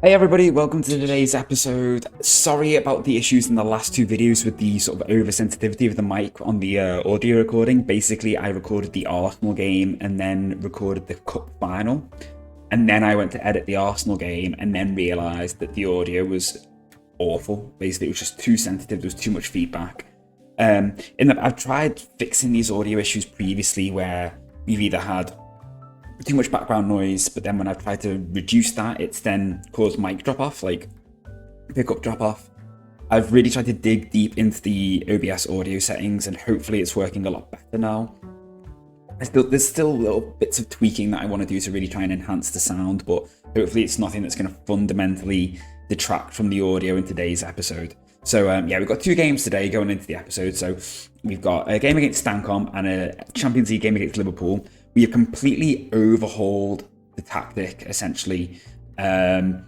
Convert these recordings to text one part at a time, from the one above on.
Hey everybody, welcome to today's episode. Sorry about the issues in the last two videos with the sort of oversensitivity of the mic on the audio recording. Basically, I recorded the Arsenal game and then recorded the cup final. And then I went to edit the Arsenal game and then realised that the audio was awful. Basically, it was just too sensitive, there was too much feedback. I've tried fixing these audio issues previously where we've either had too much background noise, but then when I've tried to reduce that, it's then caused mic drop off, like pickup drop off. I've really tried to dig deep into the OBS audio settings and hopefully it's working a lot better now. There's still little bits of tweaking that I want to do to really try and enhance the sound, but hopefully it's nothing that's going to fundamentally detract from the audio in today's episode. So we've got two games today going into the episode. So we've got a game against Stancom and a Champions League game against Liverpool. We have completely overhauled the tactic, essentially. The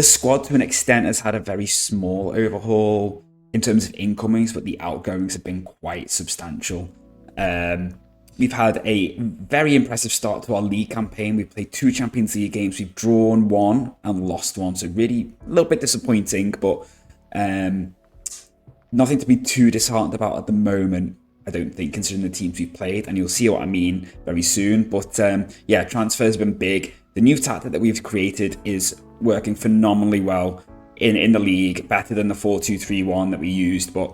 squad, to an extent, has had a very small overhaul in terms of incomings, but the outgoings have been quite substantial. We've had a very impressive start to our league campaign. We've played two Champions League games. We've drawn one and lost one, so really a little bit disappointing, but nothing to be too disheartened about at the moment, I don't think, considering the teams we've played, and you'll see what I mean very soon. But transfers have been big. The new tactic that we've created is working phenomenally well in the league, better than the 4-2-3-1 that we used, but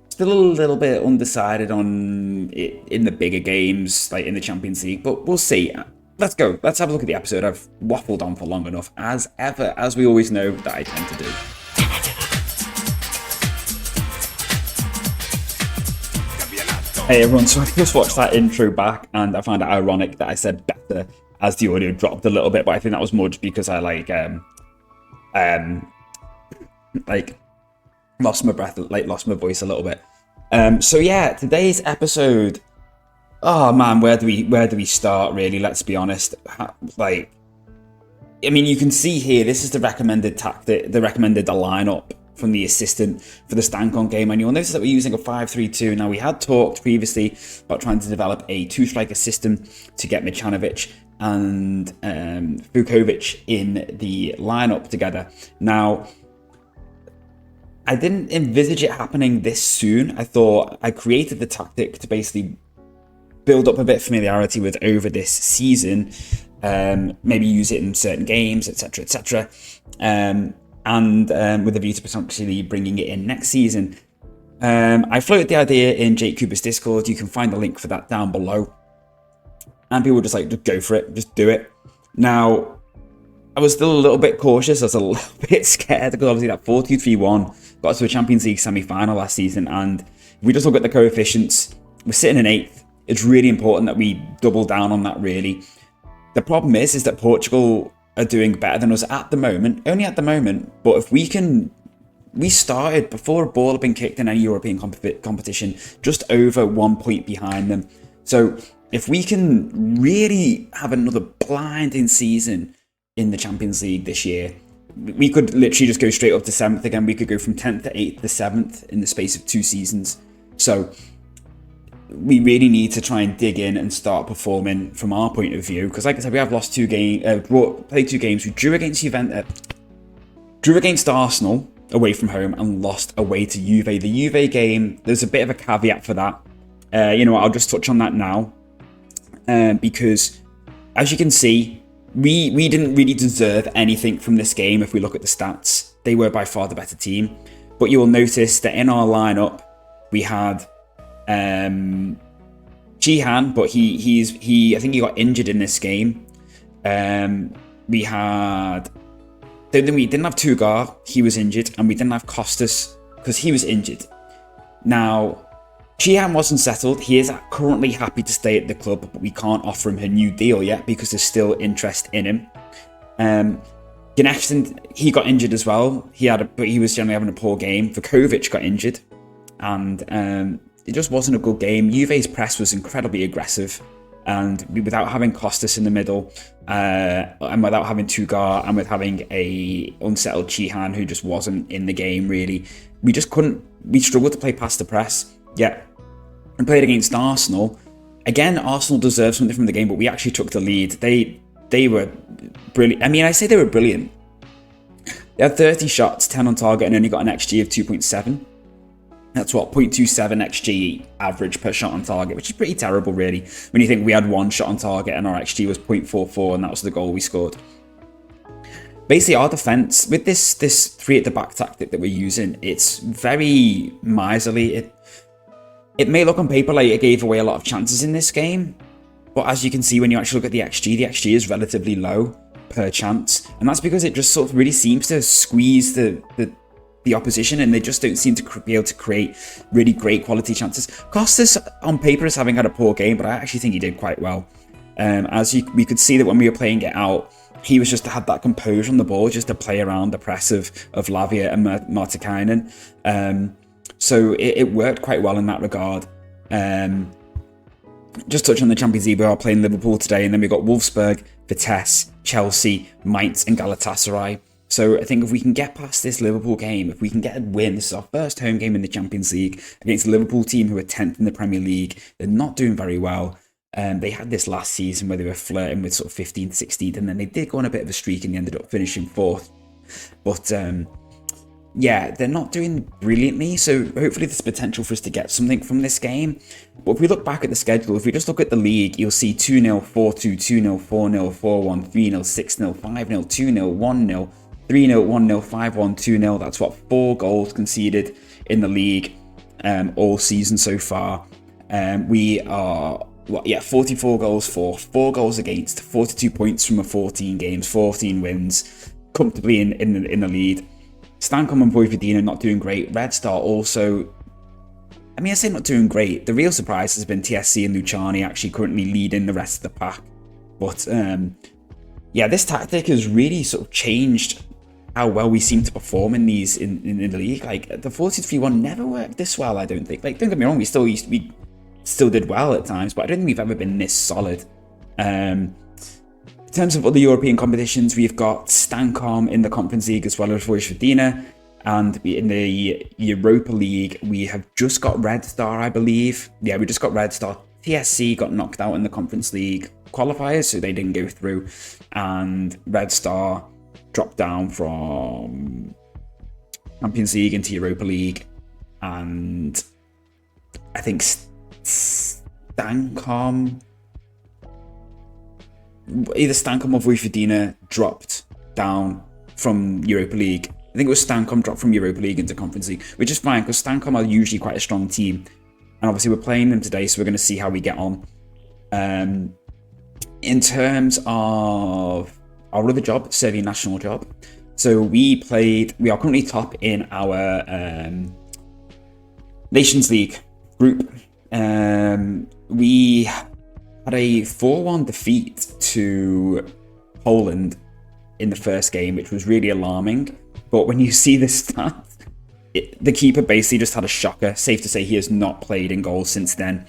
still a little bit undecided on it in the bigger games, like in the Champions League, but we'll see. Let's go. Let's have a look at the episode. I've waffled on for long enough, as ever, as we always know that I tend to do. Hey everyone, so I just watched that intro back and I found it ironic that I said better as the audio dropped a little bit, but I think that was more just because I lost my breath, lost my voice a little bit. Today's episode, oh man, where do we start really? Let's be honest. You can see here, this is the recommended tactic, the recommended lineup from the assistant for the Stancon game, and you'll notice that we're using a 5-3-2. Now, we had talked previously about trying to develop a two-striker system to get Michanovic and Vukovic in the lineup together. Now, I didn't envisage it happening this soon. I thought I created the tactic to basically build up a bit of familiarity with over this season, maybe use it in certain games, etc., etc., and with a view to potentially bringing it in next season. I floated the idea in Jake Cooper's Discord. You can find the link for that down below. And people were just like, just go for it, just do it. Now, I was still a little bit cautious. I was a little bit scared because obviously that 4-2-3-1 got us to a Champions League semi-final last season. And if we just look at the coefficients, we're sitting in 8th. It's really important that we double down on that, really. The problem is that Portugal are doing better than us at the moment, only at the moment, but if we started before a ball had been kicked in any European competition, just over 1 point behind them. So if we can really have another blinding season in the Champions League this year, we could literally just go straight up to 7th again. We could go from 10th to 8th to 7th in the space of 2 seasons. So we really need to try and dig in and start performing from our point of view, because like I said, we have lost played 2 games. We drew against Arsenal away from home and lost away to Juve. The Juve game, there's a bit of a caveat for that. I'll just touch on that now, because as you can see, we didn't really deserve anything from this game. If we look at the stats, they were by far the better team, but you will notice that in our lineup we had Jihan, but he I think he got injured in this game. We didn't have Tugar, he was injured, and we didn't have Costas because he was injured. Now, Jihan wasn't settled. He is currently happy to stay at the club, but we can't offer him a new deal yet because there's still interest in him. Gnechton, he got injured as well. But he was generally having a poor game. Vukovic got injured, and it just wasn't a good game. Juve's press was incredibly aggressive, and without having Costas in the middle, and without having Tugar, and with having a unsettled Chihan who just wasn't in the game really, we struggled to play past the press. Yeah, and played against Arsenal. Again, Arsenal deserved something from the game, but we actually took the lead. They were brilliant. I mean, I say they were brilliant. They had 30 shots, 10 on target, and only got an XG of 2.7. That's what, 0.27 XG average per shot on target, which is pretty terrible, really, when you think we had 1 shot on target and our XG was 0.44, and that was the goal we scored. Basically, our defense, with this 3 at the back tactic that we're using, it's very miserly. It may look on paper like it gave away a lot of chances in this game, but as you can see when you actually look at the XG is relatively low per chance, and that's because it just sort of really seems to squeeze the opposition, and they just don't seem to be able to create really great quality chances. Costas on paper is having had a poor game, but I actually think he did quite well. We could see that when we were playing it out, he was just to have that composure on the ball, just to play around the press of Lavia and Martikainen. So it worked quite well in that regard. Just touch on the Champions League, we are playing Liverpool today, and then we've got Wolfsburg, Vitesse, Chelsea, Mainz and Galatasaray. So I think if we can get past this Liverpool game, if we can get a win, this is our first home game in the Champions League against a Liverpool team who are 10th in the Premier League. They're not doing very well. They had this last season where they were flirting with sort of 15th, 16th, and then they did go on a bit of a streak and they ended up finishing 4th. But yeah, they're not doing brilliantly, so hopefully there's potential for us to get something from this game. But if we look back at the schedule, if we just look at the league, you'll see 2-0, 4-2, 2-0, 4-0, 4-1, 3-0, 6-0, 5-0, 2-0, 1-0, 3-0, 1-0, 5-1, 2-0. That's what, 4 goals conceded in the league all season so far. We are 44 goals for, 4 goals against, 42 points from 14 games, 14 wins, comfortably in the lead. Stankom and Vojvodina not doing great. Red Star also, I mean, I say not doing great. The real surprise has been TSC and Luciani actually currently leading the rest of the pack. But yeah, this tactic has really sort of changed how well we seem to perform in these in the league. Like the 4-3-1 never worked this well, I don't think. Like, don't get me wrong, we still did well at times, but I don't think we've ever been this solid. In terms of other European competitions, we've got Stankom in the Conference League as well as Vojvodina, and in the Europa League, we have just got Red Star, I believe. Yeah, we just got Red Star. TSC got knocked out in the Conference League qualifiers, so they didn't go through, and Red Star dropped down from Champions League into Europa League, and I think Stankom, either Stankom or Vojvodina dropped down from Europa League. I think it was Stankom dropped from Europa League into Conference League, which is fine because Stankom are usually quite a strong team. And obviously we're playing them today, so we're going to see how we get on. In terms of our other job, Serbian national job. So we are currently top in our Nations League group. We had a 4-1 defeat to Poland in the first game, which was really alarming. But when you see the stats, the keeper basically just had a shocker. Safe to say he has not played in goals since then.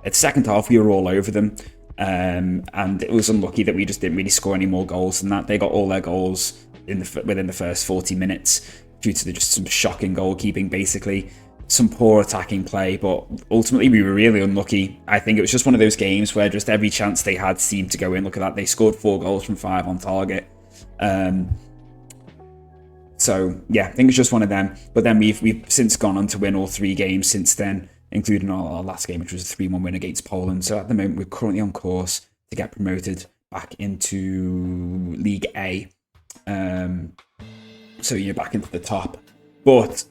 At the second half, we were all over them. And it was unlucky that we just didn't really score any more goals than that. They got all their goals within the first 40 minutes due to just some shocking goalkeeping, basically. Some poor attacking play, but ultimately we were really unlucky. I think it was just one of those games where just every chance they had seemed to go in. Look at that, they scored 4 goals from 5 on target. So yeah, I think it's just one of them. But then we've since gone on to win all 3 games since then, including our last game, which was a 3-1 win against Poland. So at the moment, we're currently on course to get promoted back into League A. So you're back into the top. But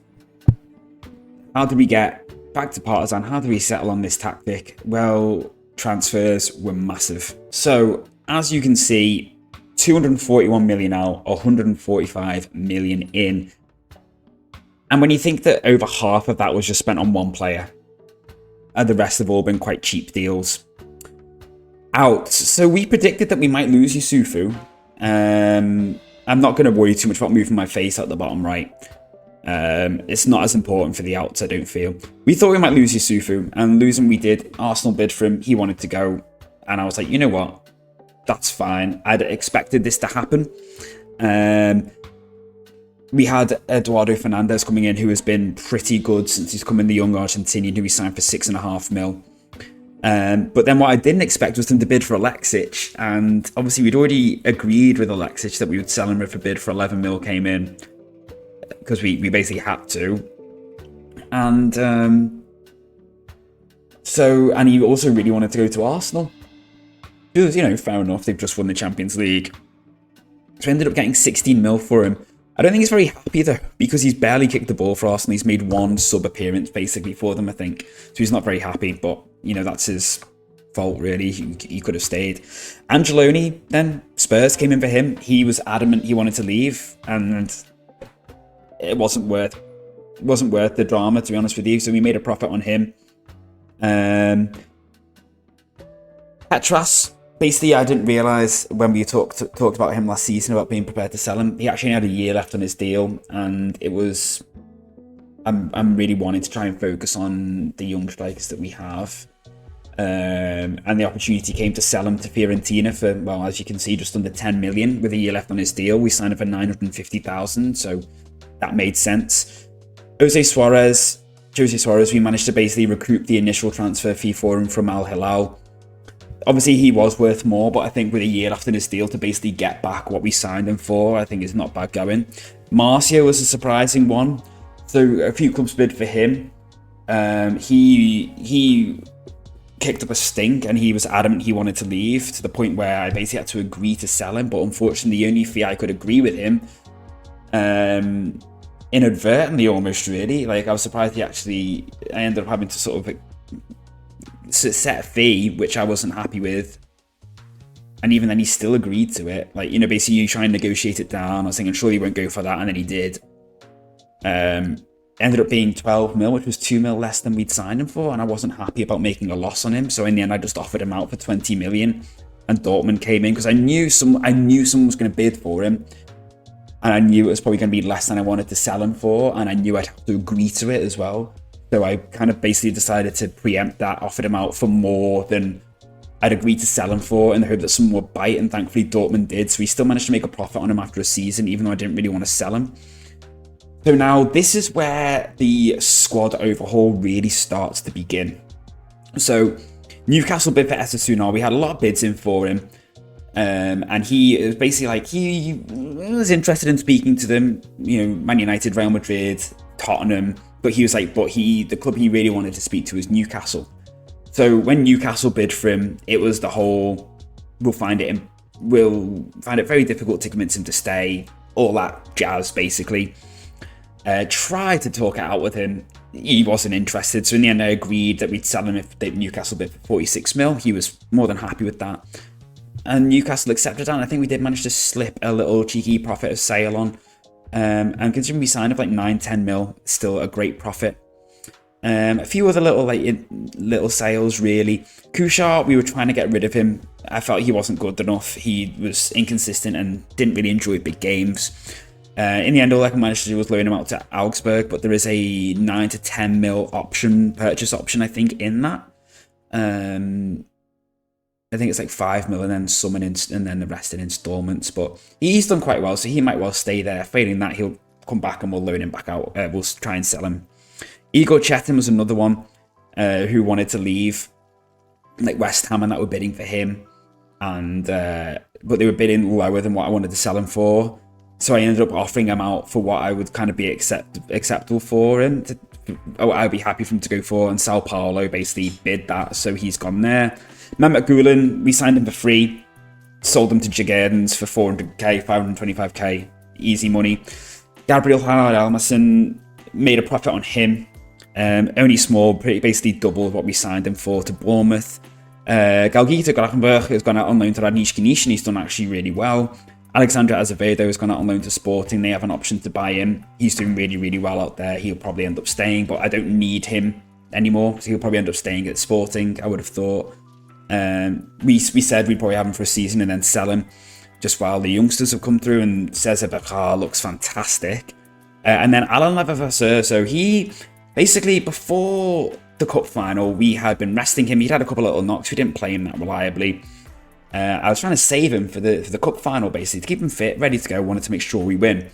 how did we get back to Partizan? How did we settle on this tactic? Well, transfers were massive. So as you can see, 241 million out, 145 million in. And when you think that over half of that was just spent on one player, and the rest have all been quite cheap deals. Out. So we predicted that we might lose Yusufu. I'm not going to worry too much about moving my face at the bottom right. It's not as important for the outs, I don't feel. We thought we might lose Yusufu, and losing we did. Arsenal bid for him, he wanted to go, and I was like, you know what? That's fine. I'd expected this to happen. We had Eduardo Fernandez coming in, who has been pretty good since he's come in, the young Argentinian who we signed for 6.5 mil. But then what I didn't expect was them to bid for Alexic, and obviously we'd already agreed with Alexic that we would sell him if a bid for 11 mil came in. because we basically had to. And and he also really wanted to go to Arsenal. It was, fair enough, they've just won the Champions League. So I ended up getting 16 mil for him. I don't think he's very happy though, because he's barely kicked the ball for Arsenal. He's made one sub-appearance basically for them, I think. So he's not very happy, but, that's his fault really. He could have stayed. Angeloni, then, Spurs came in for him. He was adamant he wanted to leave, and it wasn't worth the drama, to be honest with you. So we made a profit on him. Petras, basically, I didn't realise when we talked about him last season about being prepared to sell him. He actually had a year left on his deal, and it was. I'm really wanting to try and focus on the young strikers that we have, and the opportunity came to sell him to Fiorentina for, well, as you can see, just under 10 million with a year left on his deal. We signed him for 950,000, so that made sense. Jose Suarez, we managed to basically recoup the initial transfer fee for him from Al Hilal. Obviously, he was worth more, but I think with a year left in his deal to basically get back what we signed him for, I think is not bad going. Marcio was a surprising one. So a few clubs bid for him. He kicked up a stink, and he was adamant he wanted to leave, to the point where I basically had to agree to sell him. But unfortunately, the only fee I could agree with him, inadvertently almost really, I was surprised I ended up having to sort of set a fee which I wasn't happy with, and even then he still agreed to it. Basically you try and negotiate it down. I was thinking surely he won't go for that, and then he did. Ended up being 12 mil, which was 2 mil less than we'd signed him for, and I wasn't happy about making a loss on him. So in the end I just offered him out for 20 million, and Dortmund came in because I knew someone was going to bid for him, and I knew it was probably going to be less than I wanted to sell him for, and I knew I'd have to agree to it as well. So I kind of basically decided to preempt that, offered him out for more than I'd agreed to sell him for, in the hope that someone would bite, and thankfully Dortmund did. So we still managed to make a profit on him after a season, even though I didn't really want to sell him. So now this is where the squad overhaul really starts to begin. So Newcastle bid for Esasuna. We had a lot of bids in for him. And he is basically he was interested in speaking to them, Man United, Real Madrid, Tottenham. But he was the club he really wanted to speak to was Newcastle. So when Newcastle bid for him, it was the whole, we'll find it very difficult to convince him to stay, all that jazz basically. Tried to talk it out with him. He wasn't interested. So in the end I agreed that we'd sell him if Newcastle bid for 46 mil. He was more than happy with that. And Newcastle accepted that, and I think we did manage to slip a little cheeky profit of sale on. And considering we signed up 9-10 mil, still a great profit. A few other little sales really. Kushar, we were trying to get rid of him. I felt he wasn't good enough. He was inconsistent and didn't really enjoy big games. In the end, all I managed to do was loan him out to Augsburg, but there is a 9 to 10 mil purchase option, I think, in that. I think it's 5 mil and then some and then the rest in installments. But he's done quite well, so he might well stay there. Failing that, he'll come back and we'll loan him back out. We'll try and sell him. Igor Chetin was another one who wanted to leave, West Ham, and that were bidding for him, and but they were bidding lower than what I wanted to sell him for. So I ended up offering him out for what I would kind of be acceptable for him. I'd be happy for him to go for, and Sao Paulo basically bid that, so he's gone there. Mehmet Gulen, we signed him for free, sold him to Jagardens for 400k, 525k, easy money. Gabriel Almason, made a profit on him, only small, basically double what we signed him for, to Bournemouth. Galgita Grafenberg has gone out on loan to Radnički Niš, and he's done actually really well. Alexandre Azevedo has gone out on loan to Sporting. They have an option to buy him. He's doing really, really well out there. He'll probably end up staying, but I don't need him anymore, so he'll probably end up staying at Sporting, I would have thought. We said we'd probably have him for a season and then sell him just while the youngsters have come through, and Cesar Bakar looks fantastic. And then Alan Levervasseur, so he basically, before the cup final, we had been resting him. He'd had a couple of little knocks. We didn't play him that reliably. I was trying to save him for the cup final, basically, to keep him fit, ready to go, wanted to make sure we win.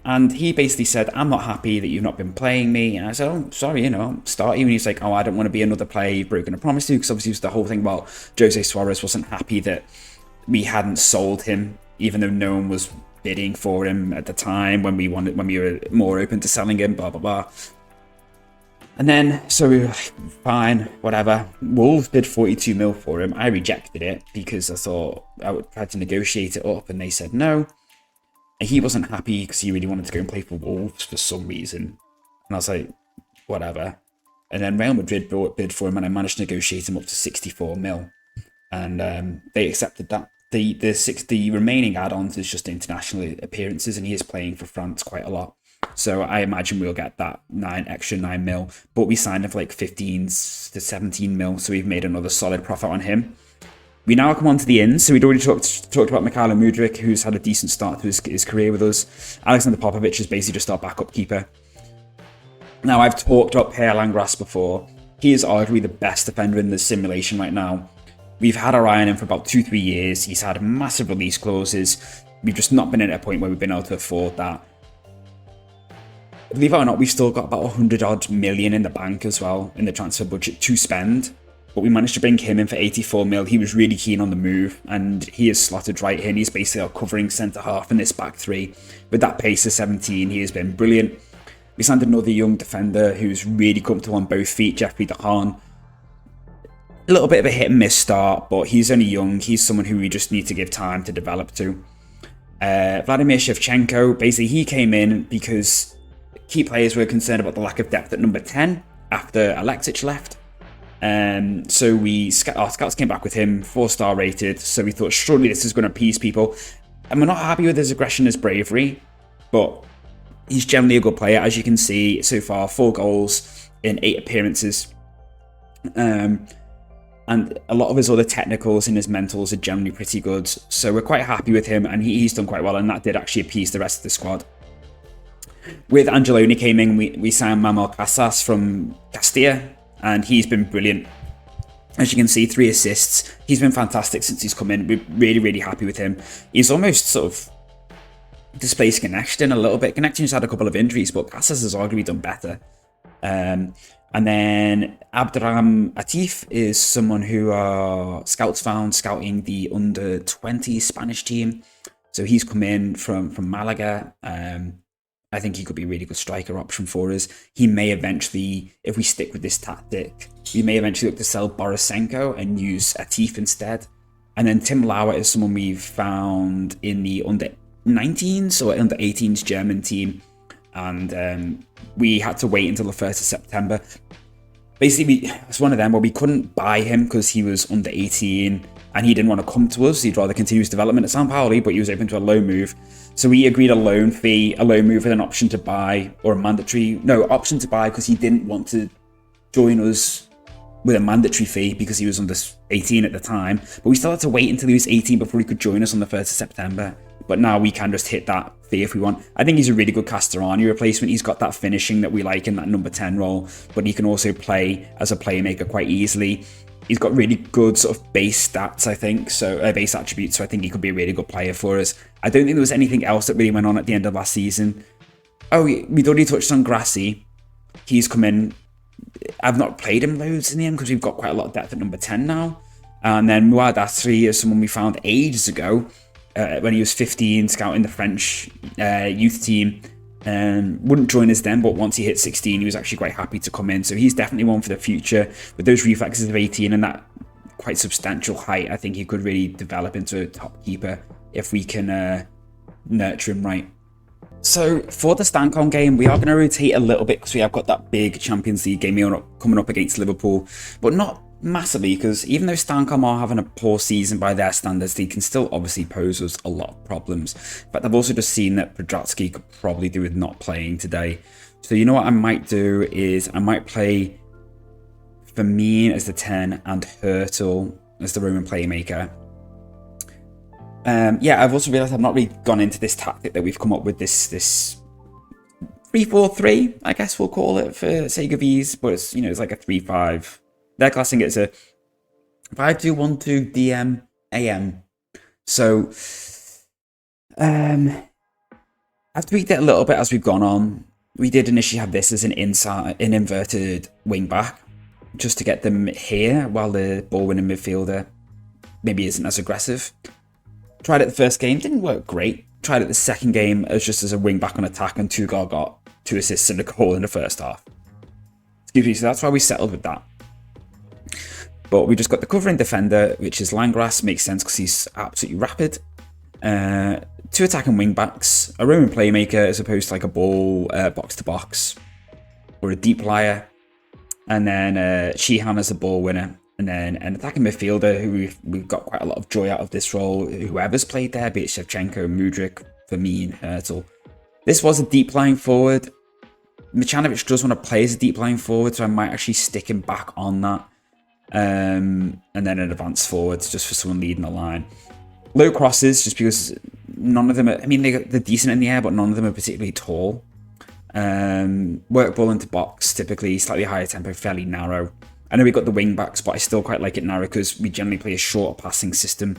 And he basically said, I'm not happy that you've not been playing me. And I said, oh, sorry, start you. And he's like, oh, I don't want to be another player you've broken a promise to. Because obviously it was the whole thing about Jose Suarez wasn't happy that we hadn't sold him, even though no one was bidding for him at the time when we were more open to selling him, blah, blah, blah. And then, so we were like, fine, whatever. Wolves bid 42 mil for him. I rejected it because I thought I would try to negotiate it up, and they said no. And he wasn't happy because he really wanted to go and play for Wolves for some reason. And I was like, whatever. And then Real Madrid bid for him, and I managed to negotiate him up to 64 mil. And they accepted that. The remaining add-ons is just international appearances, and he is playing for France quite a lot. So I imagine we'll get that extra 9 mil. But we signed him for like 15 to 17 mil, so we've made another solid profit on him. We now come on to the ins. So we'd already talked about Mikhailo Mudryk, who's had a decent start to his career with us. Alexander Popovic is basically just our backup keeper. Now, I've talked about Per Landgras before. He is arguably the best defender in the simulation right now. We've had our eye on him for about 2-3 years. He's had massive release clauses. We've just not been at a point where we've been able to afford that. Believe it or not, we've still got about 100-odd million in the bank as well in the transfer budget to spend. But we managed to bring him in for 84 mil. He was really keen on the move, and he is slotted right in. He's basically our covering centre-half in this back three. With that pace of 17, he has been brilliant. We signed another young defender who's really comfortable on both feet, Jeffrey Dahan. A little bit of a hit-and-miss start, but he's only young. He's someone who we just need to give time to develop to. Vladimir Shevchenko, basically he came in because key players were concerned about the lack of depth at number 10 after Alexic left. So our scouts came back with him, 4-star rated, so we thought surely this is going to appease people. And we're not happy with his aggression, his bravery, but he's generally a good player. As you can see so far, 4 goals in 8 appearances. And a lot of his other technicals and his mentals are generally pretty good. So we're quite happy with him, and he's done quite well, and that did actually appease the rest of the squad. With Angeloni came in, we signed Manuel Casas from Castilla, and he's been brilliant. As you can see, 3 assists. He's been fantastic since he's come in. We're really, really happy with him. He's almost sort of displaced Connection a little bit. Connection's had a couple of injuries, but Casas has arguably done better. And then Abderrahim Atif is someone who scouts found scouting the under-20 Spanish team. So he's come in from Malaga. I think he could be a really good striker option for us. He may eventually, if we stick with this tactic, we may eventually look to sell Borisenko and use Atif instead. And then Tim Lauer is someone we've found in the under-19s or under-18s German team. And we had to wait until the 1st of September. Basically, it's one of them where we couldn't buy him because he was under 18 and he didn't want to come to us. He'd rather continue his development at San Pauli, but he was open to a loan move. So we agreed a loan fee, a loan move with an option to buy, or a mandatory, no, option to buy because he didn't want to join us with a mandatory fee because he was under 18 at the time. But we still had to wait until he was 18 before he could join us on the 1st of September. But now we can just hit that fee if we want. I think he's a really good Castorani replacement. He's got that finishing that we like in that number 10 role, but he can also play as a playmaker quite easily. He's got really good sort of base stats, I think, so base attributes, so I think he could be a really good player for us. I don't think there was anything else that really went on at the end of last season. Oh, we'd already touched on Grassi. He's come in. I've not played him loads in the end because we've got quite a lot of depth at number 10 now. And then Mouad Asri is someone we found ages ago. When he was 15, scouting the French youth team. Wouldn't join us then, but once he hit 16, he was actually quite happy to come in. So he's definitely one for the future. With those reflexes of 18 and that quite substantial height, I think he could really develop into a top keeper if we can nurture him right. So for the Stancon game, we are going to rotate a little bit because we have got that big Champions League game coming up against Liverpool, but not massively, because even though Stancom are having a poor season by their standards, they can still obviously pose us a lot of problems. But I've also just seen that Podolski could probably do with not playing today. So you know what I might do is I might play Firmino as the 10 and Hurtle as the Roman playmaker. Yeah, I've also realised I've not really gone into this tactic that we've come up with, this 3-4-3, I guess we'll call it for sake of ease, but it's, you know, it's like a 3-5. They're classing it as a 5-2-1-2 DM AM. So I've tweaked it a little bit as we've gone on. We did initially have this as an inverted wing back, just to get them here while the ball winning midfielder maybe isn't as aggressive. Tried it the first game, didn't work great. tried it the second game as just as a wing back on attack, and Tugal got 2 assists and a goal in the first half. Excuse me, so that's why we settled with that. But we just got the covering defender, which is Landgrass. Makes sense because he's absolutely rapid. 2 attacking wing backs, a roaming playmaker as opposed to like a ball box to box or a deep liar, and then Sheehan as a ball winner, and then an attacking midfielder who we've got quite a lot of joy out of this role. Whoever's played there, be it Shevchenko, Mudryk, Vermeer, Hurtel. This was a deep lying forward. Micanovic does want to play as a deep lying forward, so I might actually stick him back on that. And then an advanced forward just for someone leading the line. Low crosses, just because none of them are, I mean, they're decent in the air, but none of them are particularly tall. Work ball into box, typically slightly higher tempo, fairly narrow. I know we got the wing backs, but I still quite like it narrow because we generally play a short passing system.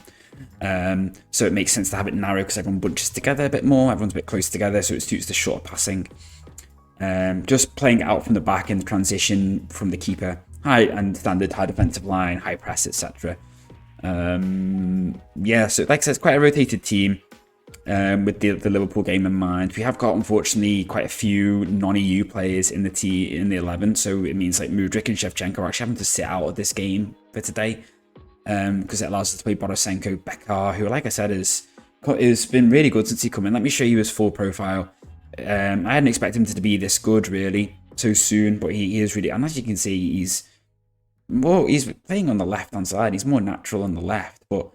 So it makes sense to have it narrow because everyone bunches together a bit more, everyone's a bit close together, so it suits the short passing. Just playing it out from the back in the transition from the keeper. High and standard, high defensive line, high press, etc. Yeah, so like I said, it's quite a rotated team with the Liverpool game in mind. We have got, unfortunately, quite a few non-EU players in the 11, so it means like Mudryk and Shevchenko are actually having to sit out of this game for today because it allows us to play Borisenko, Bekar, who, like I said, has been really good since he come in. Let me show you his full profile. I hadn't expected him to be this good, really, so soon, but he is really, and as you can see, he's playing on the left-hand side. He's more natural on the left, but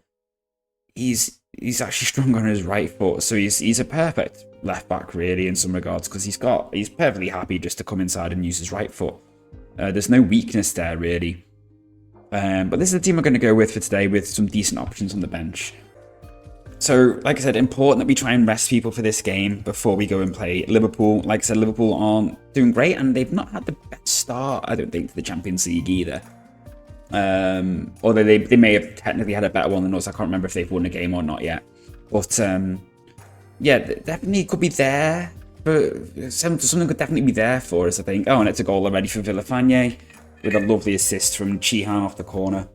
he's actually strong on his right foot, so he's a perfect left back, really, in some regards, because he's perfectly happy just to come inside and use his right foot. There's no weakness there, really. But this is the team we're going to go with for today, with some decent options on the bench. So, like I said, important that we try and rest people for this game before we go and play Liverpool. Like I said, Liverpool aren't doing great, and they've not had the best start, I don't think, to the Champions League either. Although they may have technically had a better one than us. I can't remember if they've won a game or not yet. But, yeah, definitely could be there. But something could definitely be there for us, I think. Oh, and it's a goal already for Villafane with a lovely assist from Sheehan off the corner.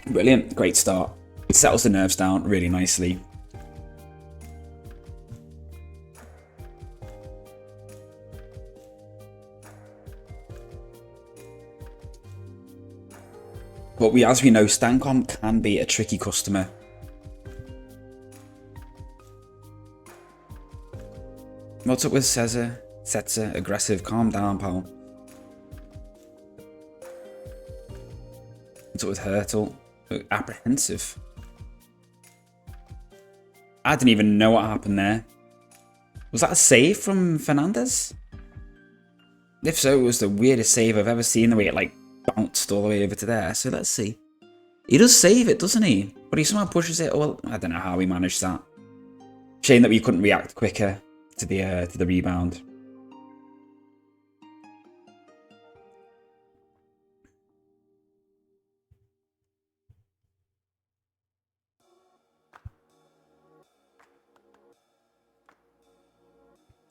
Brilliant, great start. It settles the nerves down really nicely. But as we know, Stancom can be a tricky customer. What's up with Cesar? Setzer, aggressive, calm down, pal. What's up with Hurtel? Apprehensive. I didn't even know what happened there. Was that a save from Fernandez? If so, it was the weirdest save I've ever seen, the way it like bounced all the way over to there. So let's see. He does save it, doesn't he? But he somehow pushes it. Well, I don't know how he managed that. Shame that we couldn't react quicker to the rebound.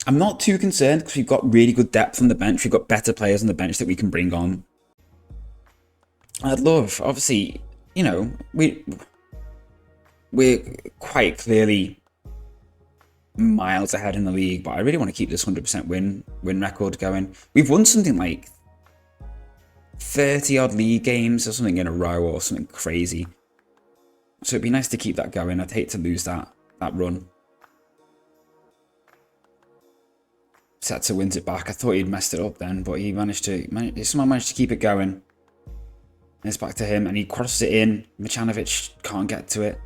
I'm not too concerned because we've got really good depth on the bench. We've got better players on the bench that we can bring on. I'd love, obviously, you know, we're quite clearly miles ahead in the league, but I really want to keep this 100% win record going. We've won something like 30 odd league games or something in a row or something crazy. So it'd be nice to keep that going. I'd hate to lose that run. Setzer wins it back. I thought he'd messed it up then, but he somehow managed to keep it going. And it's back to him, and he crosses it in. Micanovic can't get to it.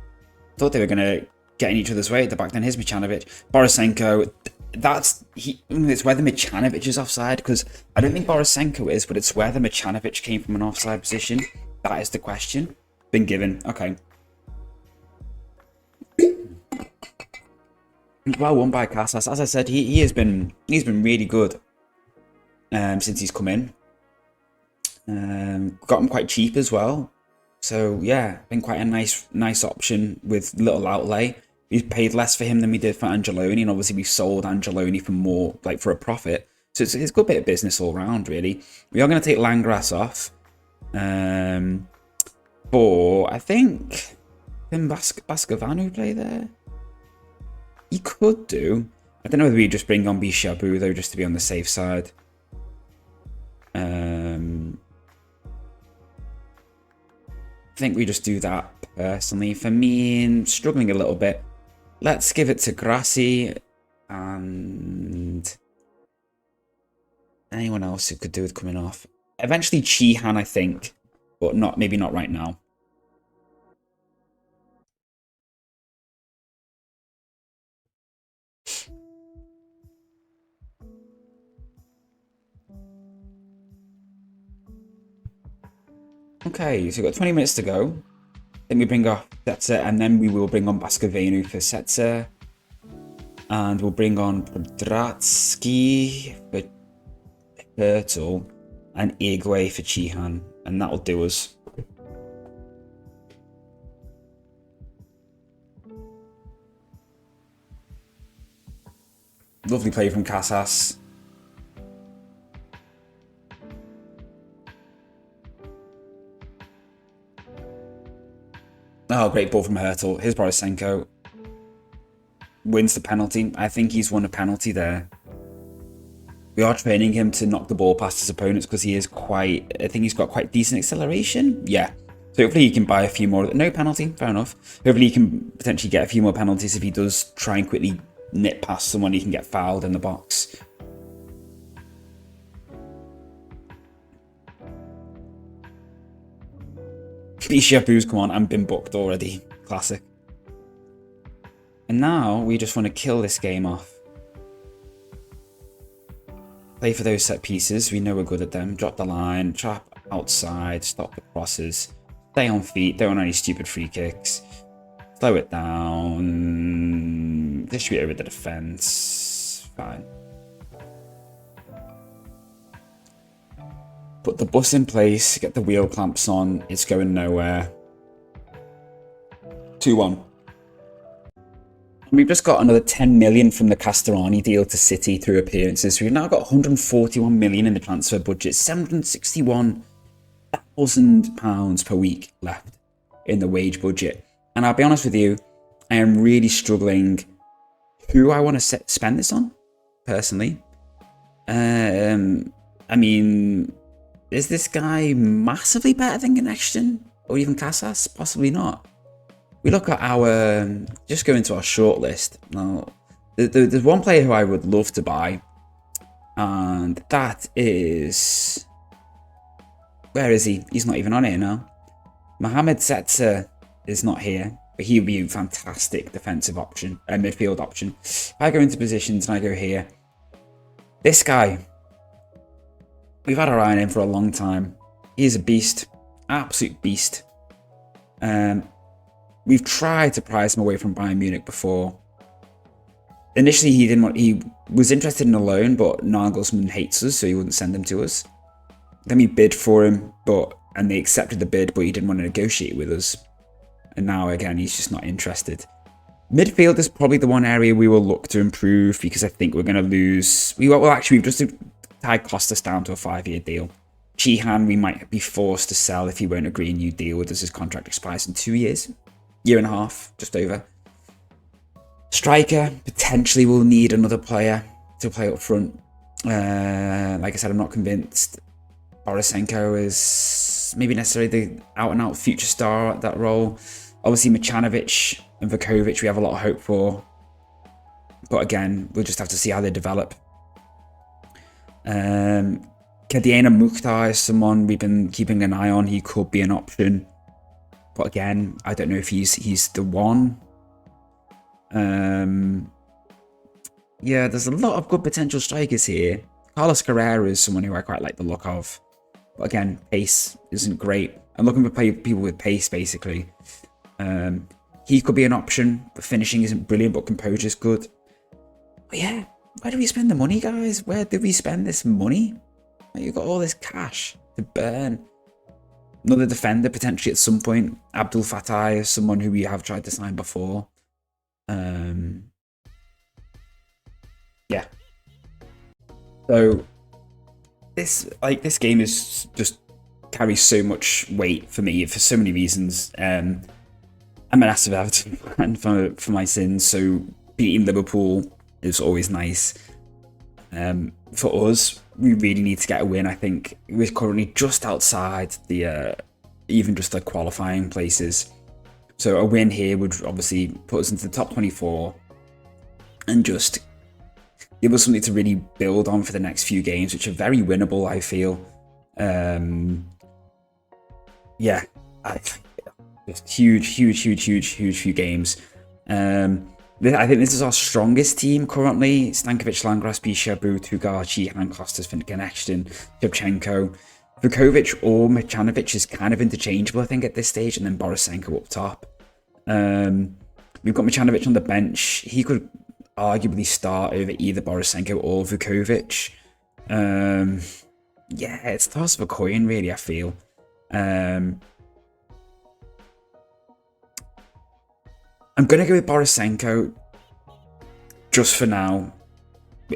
Thought they were going to get in each other's way at the back. Then here's Micanovic. Borisenko. It's whether Micanovic is offside, because I don't think Borisenko is, but it's whether Micanovic came from an offside position. That is the question. Been given. Okay. Well won by Casas. As I said, he's been really good since he's come in. Got him quite cheap as well. So yeah, been quite a nice option with little outlay. We paid less for him than we did for Angeloni, and obviously we sold Angeloni for more, like for a profit. So it's a good bit of business all round, really. We are going to take Landgrass off. But I think can Bascovanu play there? He could do. I don't know whether we just bring on Bishabu though, just to be on the safe side. I think we just do that personally. For me, I'm struggling a little bit. Let's give it to Grassi and anyone else who could do with coming off. Eventually Chihan, I think, but maybe not right now. Okay, so we've got 20 minutes to go. Then we bring off Setzer, and then we will bring on Bascovenu for Setzer. And we'll bring on Podratsky for Hurtle and Igwe for Chihan. And that'll do us. Lovely play from Casas. Oh, great ball from Hurtle. Here's Borisenko. Wins the penalty. I think he's won a penalty there. We are training him to knock the ball past his opponents because he is quite... I think he's got quite decent acceleration. Yeah. So hopefully he can buy a few more... No penalty. Fair enough. Hopefully he can potentially get a few more penalties if he does try and quickly nip past someone. He can get fouled in the box. Bishabu's come on and been booked already. Classic. And now we just want to kill this game off. Play for those set pieces. We know we're good at them. Drop the line. Trap outside. Stop the crosses. Stay on feet. Don't want any stupid free kicks. Slow it down. Distribute over the defense. Fine. Put the bus in place. Get the wheel clamps on. It's going nowhere. 2-1. We've just got another 10 million from the Castorani deal to City through appearances. We've now got 141 million in the transfer budget, £761,000 per week left in the wage budget. And I'll be honest with you, I am really struggling who I want to spend this on, personally. I mean, is this guy massively better than Connection or even Casas? Possibly not. We look at our, just go into our shortlist. Now, there's one player who I would love to buy, and that is, where is he? He's not even on here now. Mohamed Setzer is not here, but he would be a fantastic defensive option, a midfield option. If I go into positions and I go here, this guy, we've had our eye on him for a long time. He is a beast, absolute beast. We've tried to prize him away from Bayern Munich before. Initially, he was interested in a loan, but Nagelsmann hates us, so he wouldn't send him to us. Then we bid for him, and they accepted the bid, but he didn't want to negotiate with us. And now, again, he's just not interested. Midfield is probably the one area we will look to improve, because I think we're going to lose... we've just tied Costas down to a 5-year deal. Chihan, we might be forced to sell if he won't agree a new deal with us. His contract expires in 2 years. Year and a half, just over. Striker, potentially will need another player to play up front. Like I said, I'm not convinced Borisenko is maybe necessarily the out-and-out future star at that role. Obviously, Machanovic and Vukovic, we have a lot of hope for. But again, we'll just have to see how they develop. Kadiena Mukhtar is someone we've been keeping an eye on. He could be an option. But again, I don't know if he's the one. Yeah, there's a lot of good potential strikers here. Carlos Carrera is someone who I quite like the look of. But again, pace isn't great. I'm looking for people with pace, basically. He could be an option, but finishing isn't brilliant, but composure's good. But yeah, where do we spend the money, guys? Where do we spend this money? You've got all this cash to burn. Another defender, potentially at some point. Abdul Fattah is someone who we have tried to sign before. Yeah. So, this game is just carries so much weight for me for so many reasons. I'm a massive Everton fan for my sins, so beating Liverpool is always nice. For us, we really need to get a win. I think we're currently just outside the even just the qualifying places. So a win here would obviously put us into the top 24 and just give us something to really build on for the next few games, which are very winnable, I feel. Yeah, just huge few games. I think this is our strongest team currently. Stankovic, Langras, Bishabu, Tugarchi, Han Kostas, Finnegan, Shevchenko. Vukovic or Michanovic is kind of interchangeable, I think, at this stage, and then Borisenko up top. We've got Michanovic on the bench. He could arguably start over either Borisenko or Vukovic. Yeah, it's toss of a coin, really, I feel. I'm going to go with Borisenko just for now.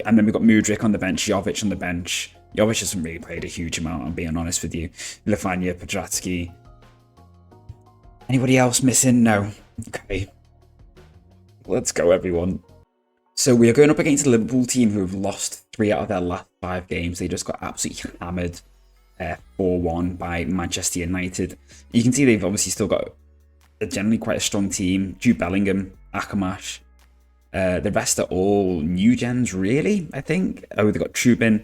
And then we've got Mudryk on the bench, Jovic on the bench. Jovic hasn't really played a huge amount, I'm being honest with you. Lefania, Pedratsky. Anybody else missing? No. Okay. Let's go, everyone. So we are going up against a Liverpool team who have lost 3 out of their last 5 games. They just got absolutely hammered 4-1 by Manchester United. You can see they've obviously still got generally quite a strong team. Jude Bellingham, Akamash. The rest are all new gens, really, I think. Oh, they've got Trubin.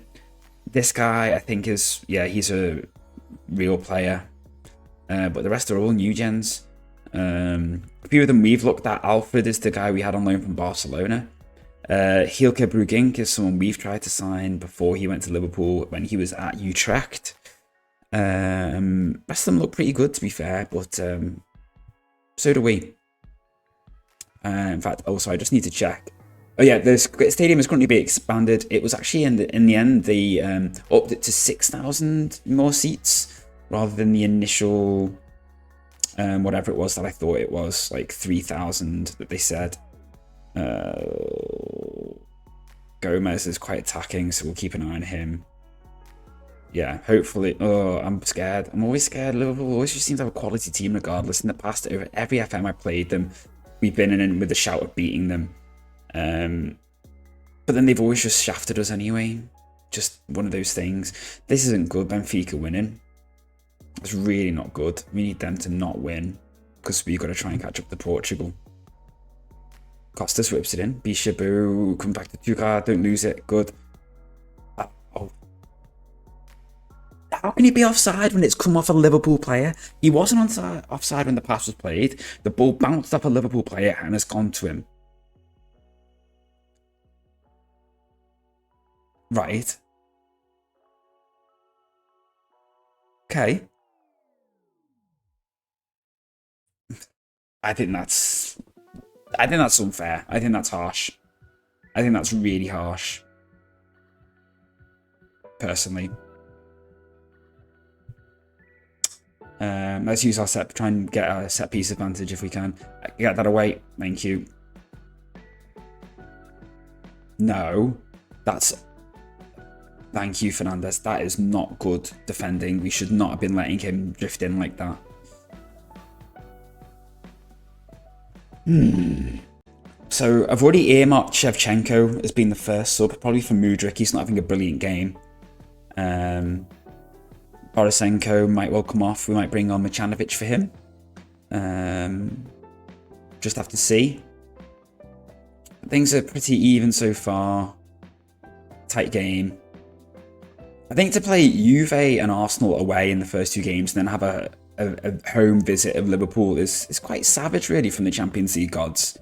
This guy, I think, is, yeah, he's a real player. But the rest are all new gens. A few of them we've looked at. Alfred is the guy we had on loan from Barcelona. Hielke Brugink is someone we've tried to sign before he went to Liverpool when he was at Utrecht. Rest of them look pretty good, to be fair, but so do we. In fact, also, I just need to check. Oh yeah, the stadium is currently being expanded. It was actually in the end they upped it to 6,000 more seats rather than the initial whatever it was that I thought it was, like 3,000 that they said. Gomez is quite attacking, so we'll keep an eye on him. Yeah, hopefully. Oh, I'm scared. I'm always scared. Liverpool always just seems to have a quality team regardless. In the past, over every FM I played them, we've been in with the shout of beating them. But then they've always just shafted us anyway. Just one of those things. This isn't good, Benfica winning. It's really not good. We need them to not win because we've got to try and catch up to Portugal. Costas whips it in. Bishabu, come back to Tugar, don't lose it. Good. Oh. How can he be offside when it's come off a Liverpool player? He wasn't offside when the pass was played. The ball bounced off a Liverpool player and has gone to him. Right. Okay. I think that's unfair. I think that's harsh. I think that's really harsh. Personally. Let's use our try and get a set piece advantage if we can. Get that away. Thank you. No. Thank you, Fernandez. That is not good defending. We should not have been letting him drift in like that. So I've already earmarked Shevchenko as being the first sub, probably for Mudryk. He's not having a brilliant game. Borisenko might well come off. We might bring on Michanovic for him. Just have to see. Things are pretty even so far. Tight game. I think to play Juve and Arsenal away in the first 2 games and then have a home visit of Liverpool is quite savage, really, from the Champions League gods.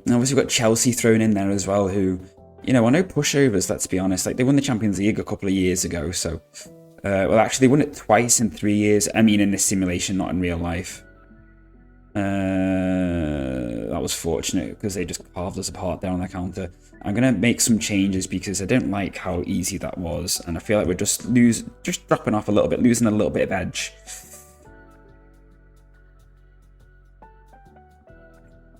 And obviously we've got Chelsea thrown in there as well, who, you know, are no pushovers, let's be honest. Like, they won the Champions League a couple of years ago, so... well, actually, they won it twice in 3 years. I mean, in this simulation, not in real life. That was fortunate, because they just carved us apart there on the counter. I'm going to make some changes, because I don't like how easy that was, and I feel like we're just dropping off a little bit, losing a little bit of edge.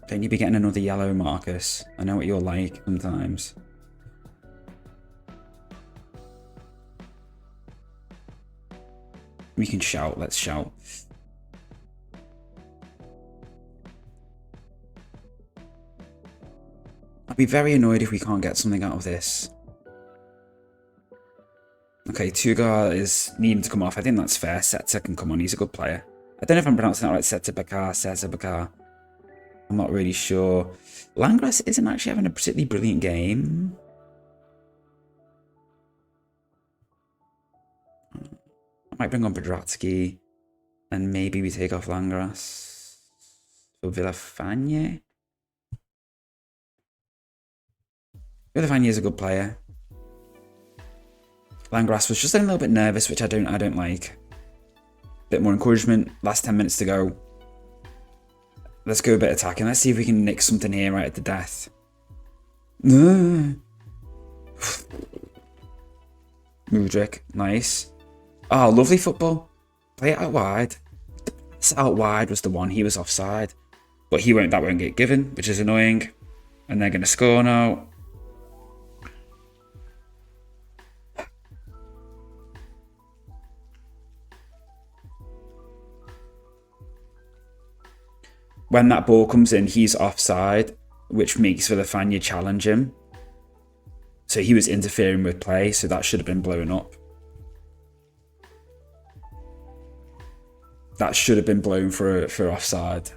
Don't you be getting another yellow, Marcus? I know what you're like sometimes. We can shout. Let's shout. I'd be very annoyed if we can't get something out of this. Okay, Tugar is needing to come off. I think that's fair. Setzer can come on. He's a good player. I don't know if I'm pronouncing that right. Setzer Bakar. I'm not really sure. Langras isn't actually having a particularly brilliant game. I might bring on Pedratsky. And maybe we take off Langras for Villafanye. Villafanye is a good player. Langras was just a little bit nervous, which I don't like. Bit more encouragement. Last 10 minutes to go. Let's go a bit attacking. Let's see if we can nick something here right at the death. Mudryk, nice. Oh, lovely football. Play it out wide. This out wide was the one. He was offside, but that won't get given, which is annoying. And they're gonna score now. When that ball comes in, he's offside, which makes Villafanye challenge him. So he was interfering with play, so that should have been blown up. That should have been blown for offside.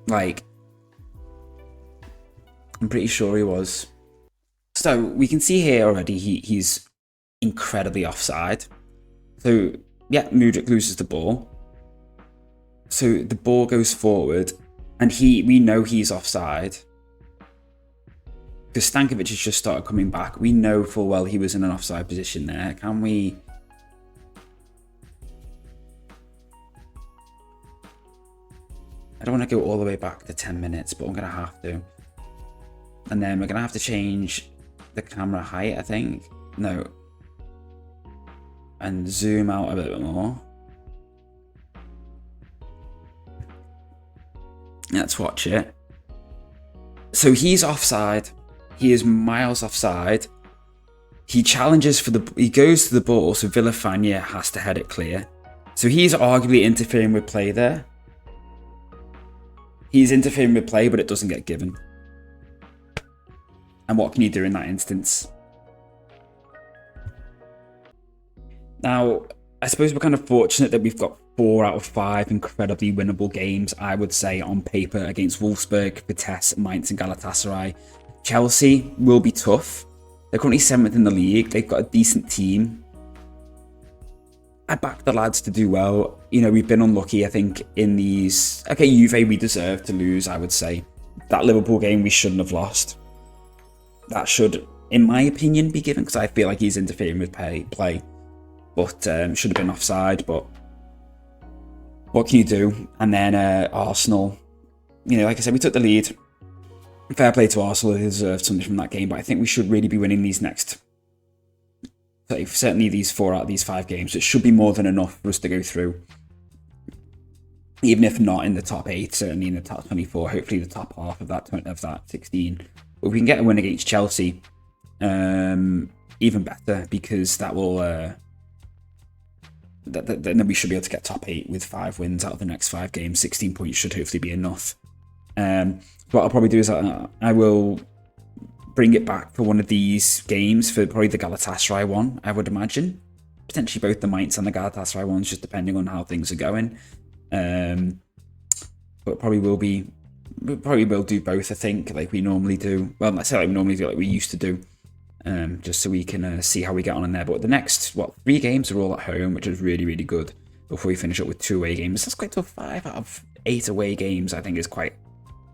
Like, I'm pretty sure he was. So we can see here already he's incredibly offside. So yeah, Mudryk loses the ball. So the ball goes forward, and we know he's offside. Because Stankovic has just started coming back. We know full well he was in an offside position there. Can we? I don't want to go all the way back to 10 minutes, but I'm going to have to. And then we're going to have to change the camera height, I think. No. And zoom out a bit more. Let's watch it. So he's offside. He is miles offside. He challenges he goes to the ball, so Villafanye has to head it clear. So he's arguably interfering with play there. He's interfering with play, but it doesn't get given. And what can you do in that instance? Now, I suppose we're kind of fortunate that we've got 4 out of 5 incredibly winnable games, I would say, on paper against Wolfsburg, Vitesse, Mainz and Galatasaray. Chelsea will be tough. They're currently 7th in the league. They've got a decent team. I back the lads to do well. You know, we've been unlucky, I think, in these... Okay, Juve, we deserve to lose, I would say. That Liverpool game, we shouldn't have lost. That should, in my opinion, be given, because I feel like he's interfering with play. But should have been offside, but... What can you do? And then Arsenal. You know, like I said, we took the lead. Fair play to Arsenal. They deserved something from that game, but I think we should really be winning these next... Certainly these 4 out of these 5 games. It should be more than enough for us to go through. Even if not in the top 8, certainly in the top 24. Hopefully the top half of that 16. But if we can get a win against Chelsea, even better, because that will... then we should be able to get top 8 with 5 wins out of the next 5 games. 16 points should hopefully be enough. What I'll probably do is I will bring it back for one of these games, for probably the Galatasaray one, I would imagine. Potentially both the Mainz and the Galatasaray ones, just depending on how things are going. But we probably will do both, I think, like we normally do. Well, not say like we normally do, like we used to do. Just so we can see how we get on in there. But the next, 3 games are all at home, which is really, really good. Before we finish up with 2 away games. That's quite tough. 5 out of 8 away games, I think, is quite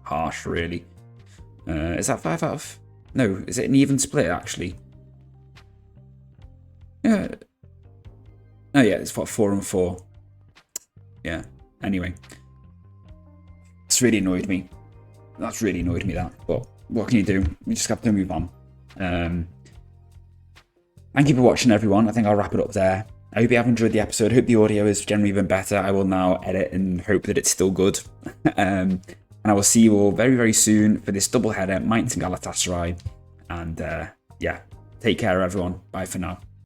harsh, really. Is that 5 out of... No, is it an even split, actually? Yeah. Oh, yeah, it's 4 and 4. Yeah, anyway. It's really annoyed me. That's really annoyed me, that. But what can you do? We just have to move on. Thank you for watching, everyone. I think I'll wrap it up there. I hope you have enjoyed the episode. I hope the audio is generally even better. I will now edit and hope that it's still good. And I will see you all very, very soon for this double header, Mainz and Galatasaray. And yeah, take care, everyone. Bye for now.